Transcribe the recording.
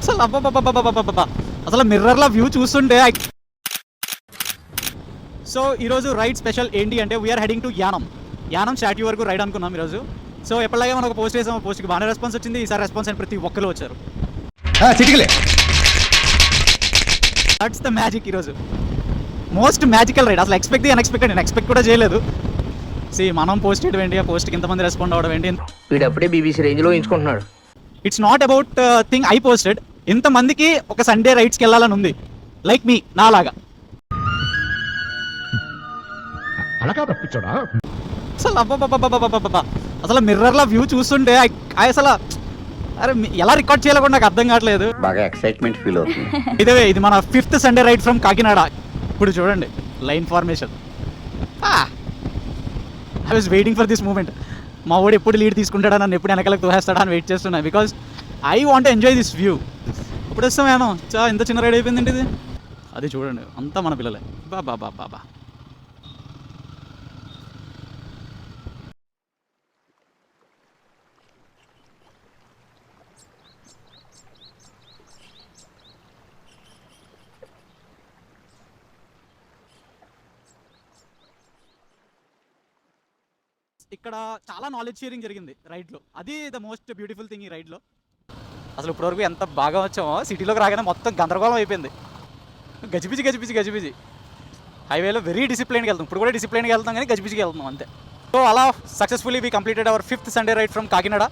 అసలు అబ్బబ్బబ్బబ్బబ్బబ్బబ్బ అసలు మిర్రర్లో వ్యూ చూస్తుంటే సో ఈరోజు రైడ్ స్పెషల్ ఏంటి అంటే we're heading to Yanam statue వరకు రైడ్ అనుకున్నాం ఈరోజు. సో ఎప్పటిలాగే మనం ఒక పోస్ట్ వేసాము, పోస్ట్కి బాగానే రెస్పాన్స్ వచ్చింది. ఈసారి రెస్పాన్స్ అని ప్రతి ఒక్కరు వచ్చారు. దట్స్ ద మ్యాజిక్ ఈరోజు. Most magical ride. అసలు అన్ఎక్స్పెక్టెడ్ నేను ఎక్స్పెక్ట్ కూడా చేయలేదు. మనం పోస్ట్ చేయడం ఏంటి, ఆ పోస్ట్కి ఇంతమంది రెస్పాండ్ అవ్వడం ఏంటి. వీడప్పుడే బీబీసీ రేంజ్లో ఎంచుకుంటున్నాడు. It's not about thing I posted. ఇంతమందికి ఒక సండే రైడ్స్కి వెళ్ళాలని ఉంది, లైక్ మీ నాలాగా. అసలు అబ్బబ్బబ్బబ్బబ్బబ్బ అసలు మిర్రర్లో వ్యూ చూస్తుంటే అసలు అరే ఎలా రికార్డ్ చేయాలో కూడా నాకు అర్థం కావట్లేదు. బాగా ఎక్సైట్మెంట్ ఫీల్ అవుతుంది. ఇది మన 5th Sunday ride from Kakinada. ఇప్పుడు చూడండి line formation. I was waiting for this moment. మా వాడు ఎప్పుడు లీడ్ తీసుకుంటాడా, నన్ను ఎప్పుడు వెనకాలకు తోసేస్తాడా అని వెయిట్ చేస్తున్నా. Because I want enjoy this view. ఇప్పుడు వస్తామేనో ఇంత చిన్న రైడ్ అయిపోయిందండి ఇది. అది చూడండి అంతా మన పిల్లలే. బాబా బాబా బాబా ఇక్కడ చాలా నాలెడ్జ్ షేరింగ్ జరిగింది రైడ్లో. అది ద మోస్ట్ బ్యూటిఫుల్ థింగ్ ఈ రైడ్లో. అసలు ఇప్పటివరకు ఎంత బాగా వచ్చామో, సిటీలోకి రాగానే మొత్తం గందరగోళం అయిపోయింది. గజిబిజి. హైవేలో వెరీ డిసిప్లైన్గా వెళ్తాం. ఇప్పుడు కూడా డిసిప్లైన్గా వెళ్తాం కానీ గజిబిజిగా వెళ్తున్నాం అంతే. సో అలా successfully we completed our 5th Sunday ride from Kakinada.